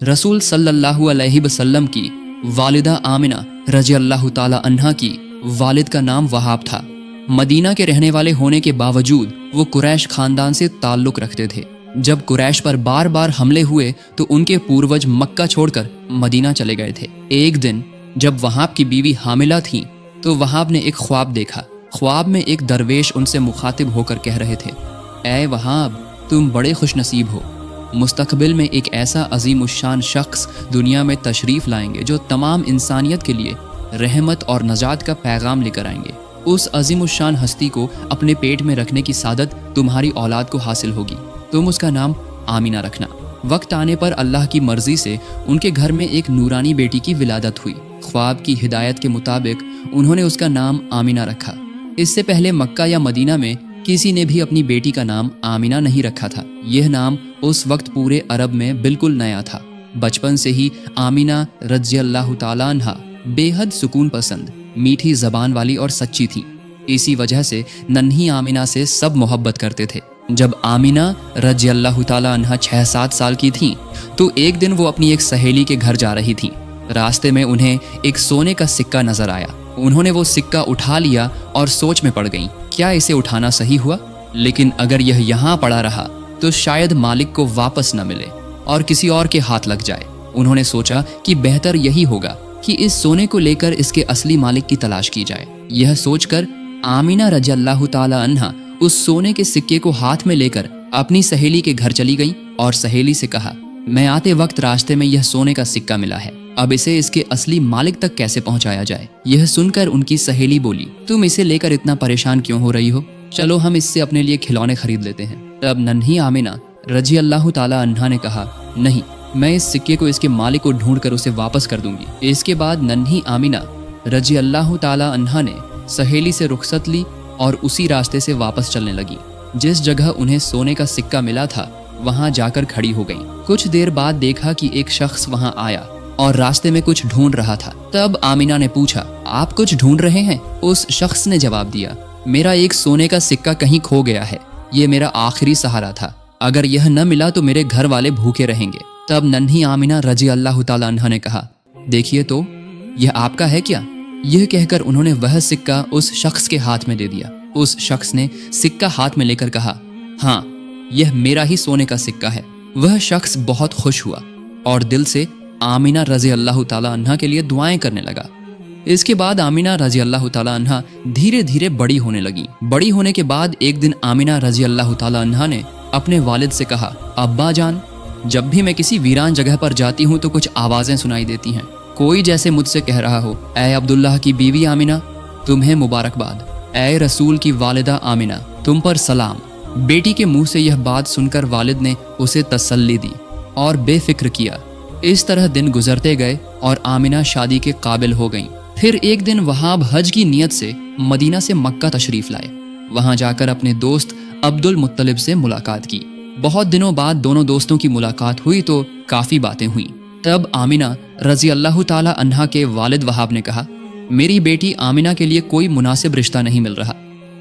रसूल सल्लल्लाहु अलैहि वसल्लम की वालिदा आमिना रजी अल्लाह ताला अन्हा की वालिद का नाम वहाब था। मदीना के रहने वाले होने के बावजूद वो कुरैश खानदान से ताल्लुक़ रखते थे। जब कुरैश पर बार बार हमले हुए तो उनके पूर्वज मक्का छोड़कर मदीना चले गए थे। एक दिन जब वहाब की बीवी हामिला थी तो वहाब ने एक ख्वाब देखा। ख्वाब में एक दरवेश उनसे मुखातिब होकर कह रहे थे, ऐ वहाब, तुम बड़े खुशनसीब हो, मुस्तकबिल में एक ऐसा अजीमुश्शान शख्स दुनिया में तशरीफ़ लाएंगे जो तमाम इंसानियत के लिए रहमत और नजात का पैगाम लेकर आएंगे। उस अजीमुश्शान हस्ती को अपने पेट में रखने की सादत तुम्हारी औलाद को हासिल होगी। तुम उसका नाम आमिना रखना। वक्त आने पर अल्लाह की मर्जी से उनके घर में एक नूरानी बेटी की विलादत हुई। ख्वाब की हिदायत के मुताबिक उन्होंने उसका नाम आमिना रखा। इससे पहले मक्का या मदीना में किसी ने भी अपनी बेटी का नाम आमिना नहीं रखा था। यह नाम उस वक्त पूरे अरब में बिल्कुल नया था। बचपन से ही आमिना रज़ियल्लाहु ताला अन्हा बेहद सुकून पसंद, मीठी जबान वाली और सच्ची थी। इसी वजह से नन्ही आमिना से सब मोहब्बत करते थे। जब आमिना रज़ियल्लाहु ताला अन्हा 6-7 साल की थी तो एक दिन वो अपनी एक सहेली के घर जा रही थी। रास्ते में उन्हें एक सोने का सिक्का नजर आया। उन्होंने वो सिक्का उठा लिया और सोच में पड़ गईं, क्या इसे उठाना सही हुआ? लेकिन अगर यह यहाँ पड़ा रहा तो शायद मालिक को वापस न मिले और किसी और के हाथ लग जाए। उन्होंने सोचा कि बेहतर यही होगा कि इस सोने को लेकर इसके असली मालिक की तलाश की जाए। यह सोचकर आमिना रज़ियल्लाहु ताला अन्हा उस सोने के सिक्के को हाथ में लेकर अपनी सहेली के घर चली गई और सहेली से कहा, मैं आते वक्त रास्ते में यह सोने का सिक्का मिला है, अब इसे इसके असली मालिक तक कैसे पहुंचाया जाए? यह सुनकर उनकी सहेली बोली, तुम इसे लेकर इतना परेशान क्यों हो रही हो? चलो हम इससे अपने लिए खिलौने खरीद लेते हैं। तब नन्ही आमिना रज़ियल्लाहु ताला अन्हा ने कहा, नहीं, मैं इस सिक्के को इसके मालिक को ढूंढ कर उसे वापस कर दूंगी। इसके बाद नन्ही आमिना रज़ियल्लाहु ताला अन्हा ने सहेली से रुखसत ली और उसी रास्ते से वापस चलने लगी। जिस जगह उन्हें सोने का सिक्का मिला था वहां जाकर खड़ी हो गई। कुछ देर बाद देखा कि एक शख्स वहां आया और रास्ते में कुछ ढूंढ रहा था। तब आमिना ने पूछा, आप कुछ ढूंढ रहे हैं? उस शख्स ने जवाब दिया, मेरा एक सोने का सिक्का कहीं खो गया है, ये मेरा आखिरी सहारा था, अगर यह न मिला तो मेरे घर वाले भूखे रहेंगे। तब नन्ही आमिना रज़ियल्लाहु ताला अन्हा ने कहा, देखिए तो, यह आपका है क्या? यह कहकर उन्होंने वह सिक्का उस शख्स के हाथ में दे दिया। उस शख्स ने सिक्का हाथ में लेकर कहा, हाँ, यह मेरा ही सोने का सिक्का है। वह शख्स बहुत खुश हुआ और दिल से आमिना रज़ियल्लाहु ताला अन्हा के लिए दुआएं करने लगा। इसके बाद आमिना रज़ियल्लाहु ताला अन्हा धीरे धीरे बड़ी होने लगी। बड़ी होने के बाद एक दिन आमिना रज़ियल्लाहु ताला अन्हा ने अपने वालिद से कहा, अब्बा जान, जब भी मैं किसी वीरान जगह पर जाती हूँ तो कुछ आवाज़ें सुनाई देती हैं। कोई जैसे मुझसे कह रहा हो, ऐ अब्दुल्लाह की बीवी आमिना, तुम्हें मुबारकबाद। ऐ रसूल की वालिदा आमिना, तुम पर सलाम। बेटी के मुंह से यह बात सुनकर वालिद ने उसे तसल्ली दी और बेफिक्र किया। इस तरह दिन गुजरते गए और आमिना शादी के काबिल हो गईं। फिर एक दिन वहाब हज की नियत से मदीना से मक्का तशरीफ लाए। वहां जाकर अपने दोस्त अब्दुल मुत्तलिब से मुलाकात की। बहुत दिनों बाद दोनों दोस्तों की मुलाकात हुई तो काफ़ी बातें हुई। तब आमिना रज़ियल्लाहु ताला अन्हा के वालिद वहाब ने कहा, मेरी बेटी आमिना के लिए कोई मुनासिब रिश्ता नहीं मिल रहा।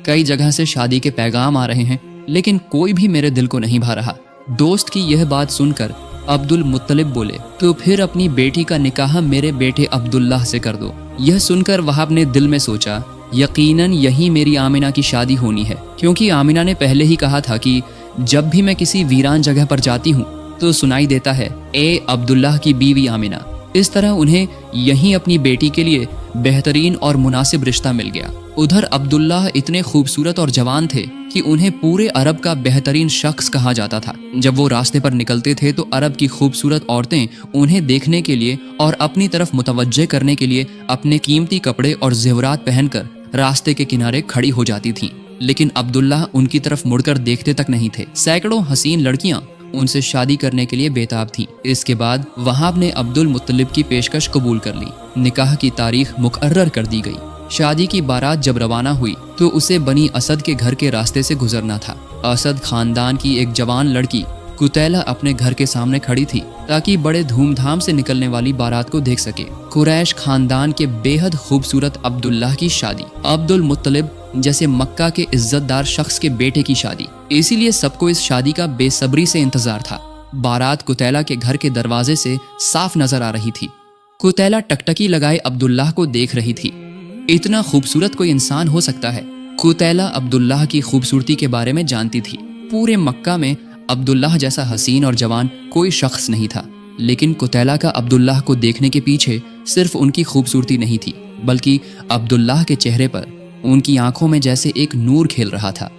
कई जगह से शादी के पैगाम आ रहे हैं लेकिन कोई भी मेरे दिल को नहीं भा रहा। दोस्त की यह बात सुनकर अब्दुल मुत्तलिब बोले, तो फिर अपनी बेटी का निकाह मेरे बेटे अब्दुल्लाह से कर दो। यह सुनकर वहाब ने दिल में सोचा, यकीनन यही मेरी आमिना की शादी होनी है, क्योंकि आमिना ने पहले ही कहा था कि जब भी मैं किसी वीरान जगह पर जाती हूँ तो सुनाई देता है, ए अब्दुल्लाह की बीवी आमिना। इस तरह उन्हें यहीं अपनी बेटी के लिए बेहतरीन और मुनासिब रिश्ता मिल गया। उधर अब्दुल्लाह इतने खूबसूरत और जवान थे कि उन्हें पूरे अरब का बेहतरीन शख्स कहा जाता था। जब वो रास्ते पर निकलते थे तो अरब की खूबसूरत औरतें उन्हें देखने के लिए और अपनी तरफ मुतवज्जे करने के लिए अपने कीमती कपड़े और जेवरात पहनकर रास्ते के किनारे खड़ी हो जाती थीं। लेकिन अब्दुल्लाह उनकी तरफ मुड़कर देखते तक नहीं थे। सैकड़ों हसीन लड़कियां उनसे शादी करने के लिए बेताब थीं। इसके बाद वहाब ने अब्दुल मुत्तलिब की पेशकश कबूल कर ली। निकाह की तारीख मुकर्रर कर दी गई। शादी की बारात जब रवाना हुई तो उसे बनी असद के घर के रास्ते से गुजरना था। असद खानदान की एक जवान लड़की कुतैला अपने घर के सामने खड़ी थी ताकि बड़े धूमधाम से निकलने वाली बारात को देख सके। कुरैश खानदान के बेहद खूबसूरत अब्दुल्लाह की शादी, अब्दुल मुत्तलिब जैसे मक्का के इज्जतदार शख्स के बेटे की शादी, इसीलिए सबको इस शादी का बेसब्री से इंतजार था। बारात कुतैला के घर के दरवाजे से साफ नजर आ रही थी। कुतैला टकटकी लगाए अब्दुल्लाह को देख रही थी। इतना खूबसूरत कोई इंसान हो सकता है? कुतैला अब्दुल्लाह की खूबसूरती के बारे में जानती थी। पूरे मक्का में अब्दुल्लाह जैसा हसीन और जवान कोई शख्स नहीं था, लेकिन कुतैला का अब्दुल्लाह को देखने के पीछे सिर्फ उनकी खूबसूरती नहीं थी, बल्कि अब्दुल्लाह के चेहरे पर, उनकी आंखों में जैसे एक नूर खेल रहा था।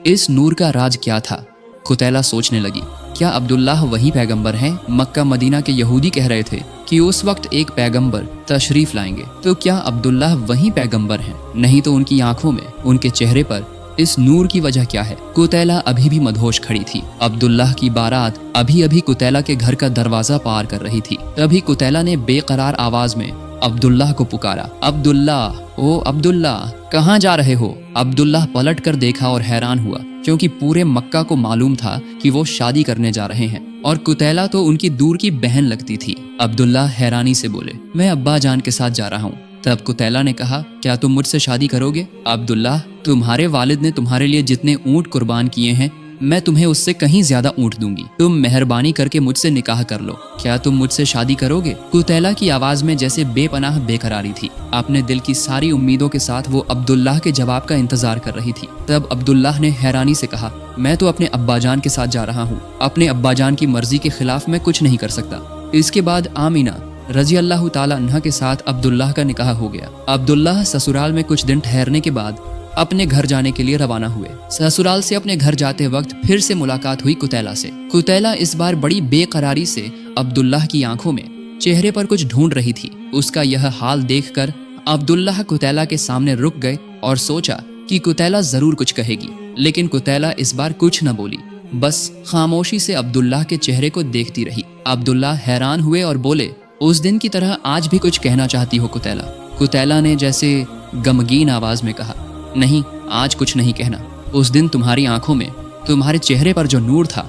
इस नूर का राज क्या था? कुतैला सोचने लगी, क्या अब्दुल्लाह वही पैगंबर हैं? मक्का मदीना के यहूदी कह रहे थे कि उस वक्त एक पैगंबर तशरीफ लाएंगे, तो क्या अब्दुल्लाह वही पैगंबर हैं? नहीं तो उनकी आंखों में, उनके चेहरे पर इस नूर की वजह क्या है? कुतैला अभी भी मदहोश खड़ी थी। अब्दुल्लाह की बारात अभी अभी कुतैला के घर का दरवाजा पार कर रही थी। तभी कुतैला ने बेकरार आवाज में अब्दुल्लाह को पुकारा, अब्दुल्लाह, ओ अब्दुल्लाह, कहाँ जा रहे हो? अब्दुल्लाह पलट कर देखा और हैरान हुआ, क्योंकि पूरे मक्का को मालूम था कि वो शादी करने जा रहे हैं और कुतैला तो उनकी दूर की बहन लगती थी। अब्दुल्लाह हैरानी से बोले, मैं अब्बा जान के साथ जा रहा हूँ। तब कुतैला ने कहा, क्या तुम मुझसे शादी करोगे? अब्दुल्लाह, तुम्हारे वालिद ने तुम्हारे लिए जितने ऊंट कुर्बान किए हैं, मैं तुम्हें उससे कहीं ज्यादा ऊंट दूंगी। तुम मेहरबानी करके मुझसे निकाह कर लो। क्या तुम मुझसे शादी करोगे? कुतैला की आवाज में जैसे बेपनाह बेकरारी थी। अपने दिल की सारी उम्मीदों के साथ वो अब्दुल्लाह के जवाब का इंतजार कर रही थी। तब अब्दुल्लाह ने हैरानी से कहा, मैं तो अपने अब्बाजान के साथ जा रहा हूँ। अपने अब्बाजान की मर्जी के खिलाफ मैं कुछ नहीं कर सकता। इसके बाद आमीना रजी अल्लाह ताला अन्हा के साथ अब्दुल्लाह का निकाह हो गया। अब्दुल्लाह ससुराल में कुछ दिन ठहरने के बाद अपने घर जाने के लिए रवाना हुए। ससुराल से अपने घर जाते वक्त फिर से मुलाकात हुई कुतैला से। कुतैला इस बार बड़ी बेकरारी से अब्दुल्लाह की आंखों में, चेहरे पर कुछ ढूंढ रही थी। उसका यह हाल देखकर अब्दुल्लाह कुतैला के सामने रुक गए और सोचा कि कुतैला जरूर कुछ कहेगी, लेकिन कुतैला इस बार कुछ न बोली, बस खामोशी से अब्दुल्लाह के चेहरे को देखती रही। अब्दुल्लाह हैरान हुए और बोले, उस दिन की तरह आज भी कुछ कहना चाहती हो कुतैला? कुतैला ने जैसे गमगीन आवाज में कहा, नहीं, आज कुछ नहीं कहना। उस दिन तुम्हारी आंखों में, तुम्हारे चेहरे पर जो नूर था,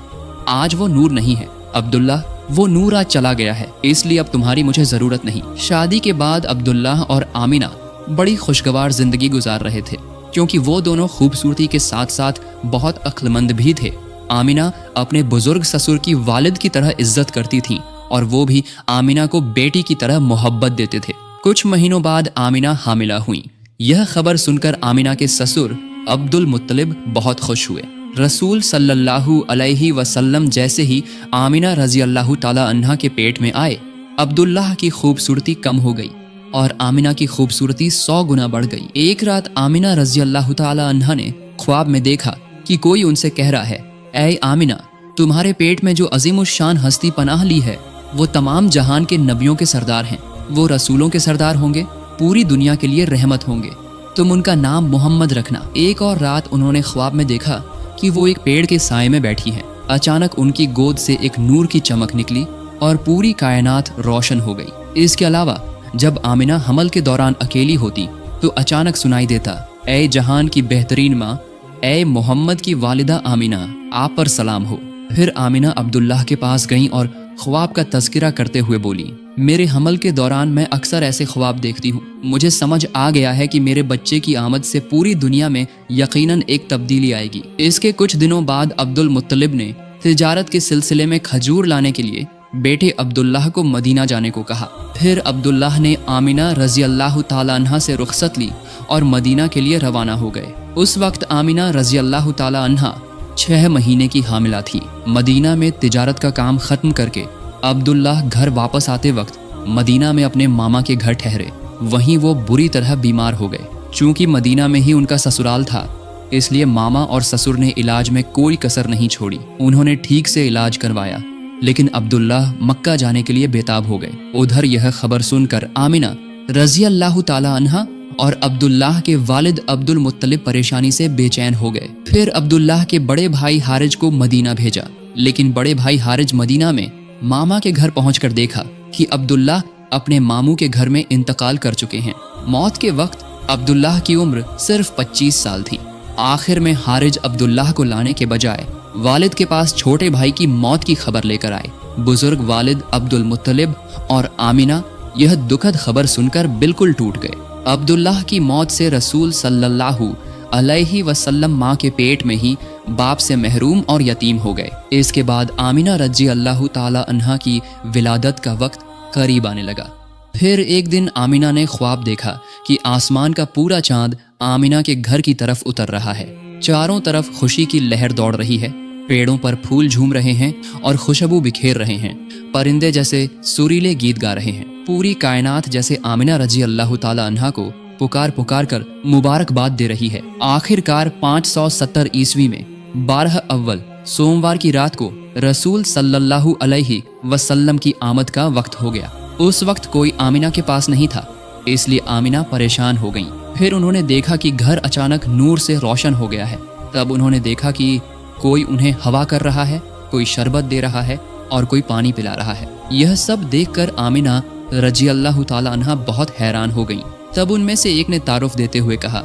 आज वो नूर नहीं है। अब्दुल्लाह, वो नूर आज चला गया है, इसलिए अब तुम्हारी मुझे जरूरत नहीं। शादी के बाद अब्दुल्लाह और आमीना बड़ी खुशगवार जिंदगी गुजार रहे थे, क्योंकि वो दोनों खूबसूरती के साथ साथ बहुत अक्लमंद भी थे। आमीना अपने बुजुर्ग ससुर की वालिद की तरह इज्जत करती थीं और वो भी आमीना को बेटी की तरह मोहब्बत देते थे। कुछ महीनों बाद आमीना हामिला हुई। यह खबर सुनकर आमीना के ससुर अब्दुल मुत्तलिब बहुत खुश हुए। रसूल सल्लल्लाहु अलैहि वसल्लम जैसे ही आमीना रजी अल्लाह ताला अन्हा के पेट में आए, अब्दुल्लाह की खूबसूरती कम हो गई और आमीना की खूबसूरती 100 गुना बढ़ गई। एक रात आमीना रजी अल्लाह ताला अन्हा ने ख्वाब में देखा कि कोई उनसे कह रहा है, ऐ आमीना, तुम्हारे पेट में जो अजीमुशान हस्ती पनाह ली है, वो तमाम जहान के नबियों के सरदार हैं। वो रसूलों के सरदार होंगे, पूरी दुनिया के लिए रहमत होंगे। तुम उनका नाम मोहम्मद रखना। एक और रात उन्होंने ख्वाब में देखा कि वो एक पेड़ के साए में बैठी हैं। अचानक उनकी गोद से एक नूर की चमक निकली और पूरी कायनात रोशन हो गई। इसके अलावा जब आमिना हमल के दौरान अकेली होती तो अचानक सुनाई देता, ऐ जहान की बेहतरीन माँ, ऐ मोहम्मद की वालिदा आमिना, आप पर सलाम हो। फिर आमिना अब्दुल्लाह के पास गईं और ख्वाब का तज़किरा करते हुए बोली, मेरे हमल के दौरान मैं अक्सर ऐसे ख्वाब देखती हूँ। मुझे समझ आ गया है कि मेरे बच्चे की आमद से पूरी दुनिया में यकीनन एक तब्दीली आएगी। इसके कुछ दिनों बाद अब्दुल मुत्तलिब ने तिजारत के सिलसिले में खजूर लाने के लिए बेटे अब्दुल्लाह को मदीना जाने को कहा। फिर अब्दुल्लाह ने आमिना रजी अल्लाह ताला अन्हा से रुखसत ली और मदीना के लिए रवाना हो गए। उस वक्त आमिना रजी अल्लाह ताला अन्हा 6 महीने की हामिला थी। मदीना में तिजारत का काम खत्म करके अब्दुल्लाह घर वापस आते वक्त मदीना में अपने मामा के घर ठहरे। वहीं वो बुरी तरह बीमार हो गए। चूंकि मदीना में ही उनका ससुराल था, इसलिए मामा और ससुर ने इलाज में कोई कसर नहीं छोड़ी। उन्होंने ठीक से इलाज करवाया, लेकिन अब्दुल्लाह मक्का जाने के लिए बेताब हो गए। उधर यह खबर सुनकर आमिना रजी अल्लाह ताला अन्हा और अब्दुल्लाह के वालिद अब्दुल मुत्तलिब परेशानी से बेचैन हो गए। फिर अब्दुल्लाह के बड़े भाई हारिज को मदीना भेजा, लेकिन बड़े भाई हारिज मदीना में मामा के घर पहुंचकर देखा कि अब्दुल्लाह अपने मामू के घर में इंतकाल कर चुके हैं। मौत के वक्त अब्दुल्लाह की उम्र सिर्फ 25 साल थी। आखिर में हारिज अब्दुल्लाह को लाने के बजाय वालिद के पास छोटे भाई की मौत की खबर लेकर आए। बुजुर्ग वालिद अब्दुल मुत्तलिब और आमिना यह दुखद खबर सुनकर बिल्कुल टूट गए। अब्दुल्लाह की मौत से रसूल सल्लल्लाहु अलैहि वसल्लम माँ के पेट में ही बाप से महरूम और यतीम हो गए। इसके बाद आमिना रजी अल्लाह ताला अन्हा की विलादत का वक्त करीब आने लगा। फिर एक दिन आमिना ने ख्वाब देखा कि आसमान का पूरा चांद आमिना के घर की तरफ उतर रहा है। चारों तरफ खुशी की लहर दौड़ रही है, पेड़ों पर फूल झूम रहे हैं और खुशबू बिखेर रहे हैं, परिंदे जैसे सुरीले गीत गा रहे हैं। पूरी कायनात जैसे आमिना रजी अल्लाह ताला अन्हा को पुकार पुकार कर मुबारकबाद दे रही है। आखिरकार 570 ईस्वी में 12 अव्वल सोमवार की रात को रसूल सल्लल्लाहु अलैहि वसल्लम की आमद का वक्त हो गया। उस वक्त कोई आमिना के पास नहीं था, इसलिए आमिना परेशान हो गईं। फिर उन्होंने देखा कि घर अचानक नूर से रोशन हो गया है। तब उन्होंने देखा कि कोई उन्हें हवा कर रहा है, कोई शरबत दे रहा है और कोई पानी पिला रहा है। यह सब देखकर आमिना रजी अल्लाह ताला अन्हा बहुत हैरान हो गईं। तब उनमें से एक ने तारुफ देते हुए कहा,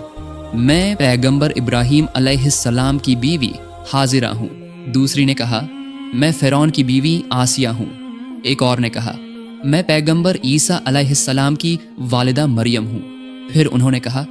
मैं पैगंबर इब्राहीम अलैहिस्सलाम की बीवी हाजिरा हूँ। दूसरी ने कहा, मैं फ़िरौन की बीवी आसिया हूँ। एक और ने कहा, मैं पैगंबर ईसा अलैहिस्सलाम की वालिदा मरियम हूँ। फिर उन्होंने कहा,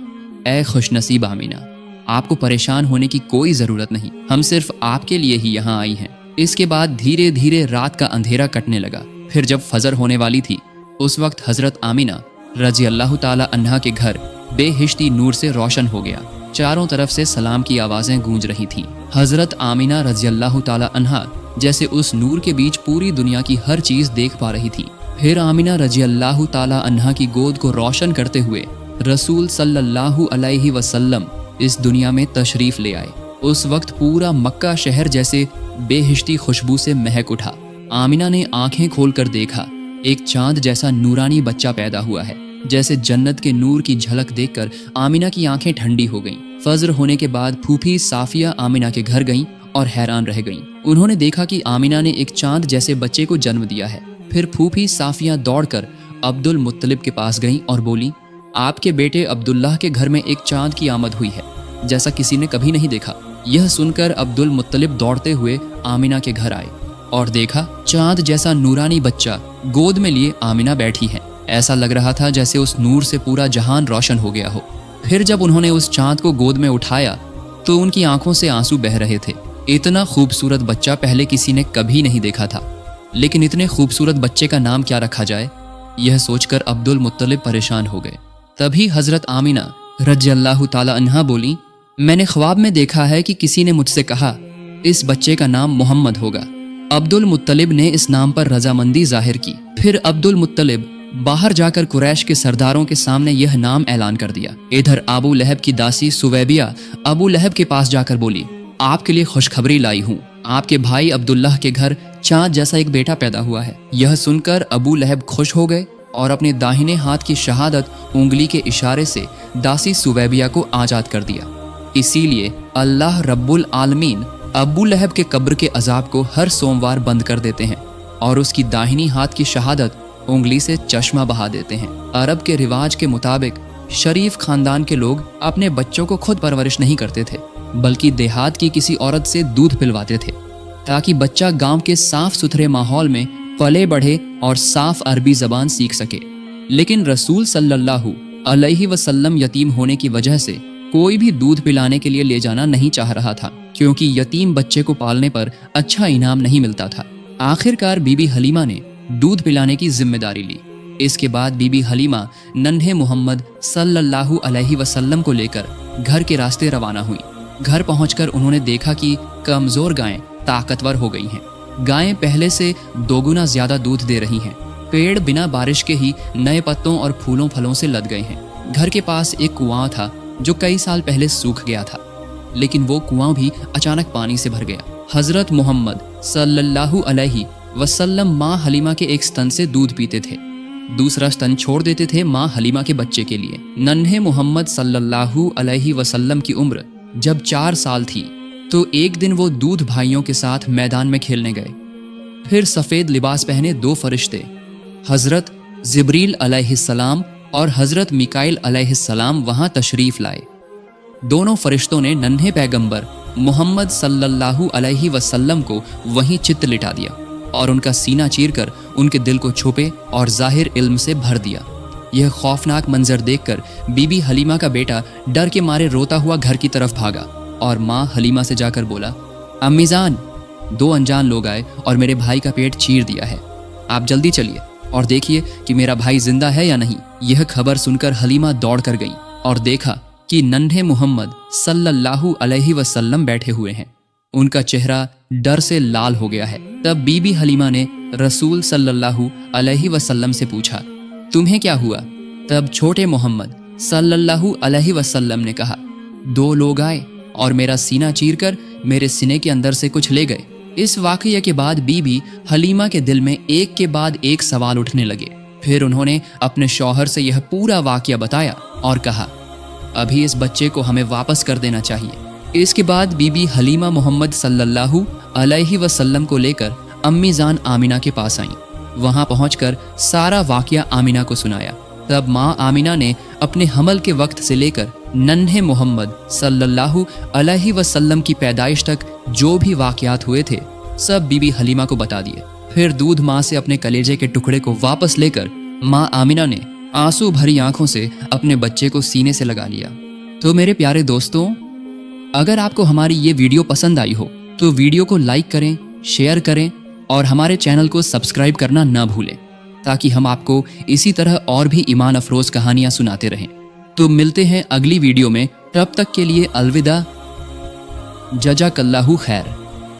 ऐ खुशनसीब आमिना, आपको परेशान होने की कोई ज़रूरत नहीं, हम सिर्फ आपके लिए ही यहाँ आई हैं। इसके बाद धीरे धीरे रात का अंधेरा कटने लगा। फिर जब फजर होने वाली थी, उस वक्त हज़रत आमिना रजी अल्लाह ताला अन्हा के घर बेहिश्ती नूर से रोशन हो गया। चारों तरफ से सलाम की आवाज़ें गूंज रही थीं। हज़रत आमिना रजी अल्लाह ताला अन्हा जैसे उस नूर के बीच पूरी दुनिया की हर चीज़ देख पा रही थी। फिर आमिना रजी अल्लाह ताला अन्हा की गोद को रोशन करते हुए रसूल सल्लल्लाहु अलैहि वसल्लम इस दुनिया में तशरीफ ले आए। उस वक्त पूरा मक्का शहर जैसे बेहिश्ती खुशबू से महक उठा। आमिना ने आंखें खोलकर देखा, एक चांद जैसा नूरानी बच्चा पैदा हुआ है। जैसे जन्नत के नूर की झलक देखकर आमिना की आंखें ठंडी हो गईं। फजर होने के बाद फूफी साफिया आमिना के घर गईं और हैरान रह गईं। उन्होंने देखा कि आमिना ने एक चांद जैसे बच्चे को जन्म दिया है। फिर फूफी साफिया दौड़कर अब्दुल मुत्तलिब के पास गईं और बोली, आपके बेटे अब्दुल्लाह के घर में एक चांद की आमद हुई है, जैसा किसी ने कभी नहीं देखा। यह सुनकर अब्दुल मुत्तलिब दौड़ते हुए आमिना के घर आए और देखा चांद जैसा नूरानी बच्चा गोद में लिए आमिना बैठी है। ऐसा लग रहा था जैसे उस नूर से पूरा जहान रोशन हो गया हो। फिर जब उन्होंने उस चांद को गोद में उठाया तो उनकी आंखों से आंसू बह रहे थे। इतना खूबसूरत बच्चा पहले किसी ने कभी नहीं देखा था, लेकिन इतने खूबसूरत बच्चे का नाम क्या रखा जाए, यह सोचकर अब्दुल मुत्तलिब परेशान हो गए। तभी हजरत आमिना रज़ी अल्लाह ताला अन्हा बोली, मैंने ख्वाब में देखा है कि किसी ने मुझसे कहा इस बच्चे का नाम मोहम्मद होगा। अब्दुल मुत्तलिब ने इस नाम पर रजामंदी जाहिर की। फिर अब्दुल मुत्तलिब बाहर जाकर कुरैश के सरदारों के सामने यह नाम ऐलान कर दिया। इधर अबू लहब की दासी सुवैबिया अबू लहब के पास जाकर बोली, आपके लिए खुशखबरी लाई हूँ, आपके भाई अब्दुल्लाह के घर चांद जैसा एक बेटा पैदा हुआ है। यह सुनकर अबू लहब खुश हो गए और अपने दाहिने हाथ की शहादत उंगली के इशारे से दासी सुवैबिया को आज़ाद कर दिया। इसीलिए अल्लाह रब्बुल आलमीन अबू लहब के कब्र के अजाब को हर सोमवार बंद कर देते हैं और उसकी दाहिनी हाथ की शहादत उंगली से चश्मा बहा देते हैं। अरब के रिवाज के मुताबिक शरीफ खानदान के लोग अपने बच्चों को खुद परवरिश नहीं करते थे, बल्कि देहात की किसी औरत से दूध पिलवाते थे, ताकि बच्चा गांव के साफ सुथरे माहौल में पले बढ़े और साफ अरबी जबान सीख सके। लेकिन रसूल सल्लल्लाहु अलैहि वसल्लम यतीम होने की वजह से कोई भी दूध पिलाने के लिए ले जाना नहीं चाह रहा था, क्योंकि यतीम बच्चे को पालने पर अच्छा इनाम नहीं मिलता था। आखिरकार बीबी हलीमा ने दूध पिलाने की जिम्मेदारी ली। इसके बाद बीबी हलीमा नन्हे मोहम्मद सल्लल्लाहु अलैहि वसल्लम को लेकर घर के रास्ते रवाना हुई। घर पहुंचकर उन्होंने देखा कि कमजोर गायें ताकतवर हो गई हैं। गायें पहले से दोगुना ज्यादा दूध दे रही हैं। पेड़ बिना बारिश के ही नए पत्तों और फूलों फलों से लद गए हैं। घर के पास एक कुआं था जो कई साल पहले सूख गया था, लेकिन वो कुआं भी अचानक पानी से भर गया। हजरत मोहम्मद सल्लल्लाहु अलैहि वसल्लम माँ हलीमा के एक स्तन से दूध पीते थे, दूसरा स्तन छोड़ देते थे माँ हलीमा के बच्चे के लिए। नन्हे मोहम्मद सल्लल्लाहु अलैहि वसल्लम की उम्र जब 4 साल थी तो एक दिन वो दूध भाइयों के साथ मैदान में खेलने गए। फिर सफ़ेद लिबास पहने 2 फरिश्ते हजरत जिब्रील अलैहिस्सलाम और हजरत मिकाइल अलैहिस्सलाम वहां तशरीफ लाए। दोनों फरिश्तों ने नन्हे पैगंबर मोहम्मद सल्लल्लाहु अलैहि वसल्लम को वहीं चित्त लिटा दिया और उनका सीना चीरकर उनके दिल को छुपे और जाहिर इल्म से भर दिया। यह खौफनाक मंजर देखकर बीबी हलीमा का बेटा डर के मारे रोता हुआ घर की तरफ भागा। और माँ हलीमा से जाकर बोला, अम्मी जान, 2 अनजान लोग आए और मेरे भाई का पेट चीर दिया है। आप जल्दी चलिए और देखिए कि मेरा भाई जिंदा है या नहीं। यह खबर सुनकर हलीमा दौड़ कर गई और देखा कि नन्हे मोहम्मद सल्लल्लाहु अलैहि वसल्लम बैठे हुए हैं। उनका चेहरा डर से लाल हो गया है। तब बीबी हलीमा ने रसूल सल्लल्लाहु अलैहि वसल्लम से पूछा, तुम्हें क्या हुआ? तब छोटे मोहम्मद सल्लल्लाहु अलैहि वसल्लम ने कहा, 2 लोग आए और मेरा सीना चीरकर मेरे सीने के अंदर से कुछ ले गए। इस वाकये के बाद बीबी हलीमा के दिल में एक के बाद एक सवाल उठने लगे। फिर उन्होंने अपने शौहर से यह पूरा वाकया बताया और कहा, अभी इस बच्चे को हमें वापस कर देना चाहिए। इसके बाद बीबी हलीमा मोहम्मद सल्लल्लाहु अलैहि वसल्लम को लेकर अम्मी जान आमिना के पास आईं। वहां पहुंचकर सारा वाकया आमिना को सुनाया। तब माँ आमिना ने अपने हमल के वक्त से लेकर नन्हे मोहम्मद सल्लल्लाहु अलैहि वसल्लम की पैदाइश तक जो भी वाकयात हुए थे सब बीबी हलीमा को बता दिए। फिर दूध माँ से अपने कलेजे के टुकड़े को वापस लेकर माँ आमिना ने आंसू भरी आंखों से अपने बच्चे को सीने से लगा लिया। तो मेरे प्यारे दोस्तों, अगर आपको हमारी ये वीडियो पसंद आई हो तो वीडियो को लाइक करें, शेयर करें और हमारे चैनल को सब्सक्राइब करना ना भूलें, ताकि हम आपको इसी तरह और भी ईमान अफरोज कहानियां सुनाते रहें। तो मिलते हैं अगली वीडियो में, तब तक के लिए अलविदा, जज़ाकल्लाहु खैर।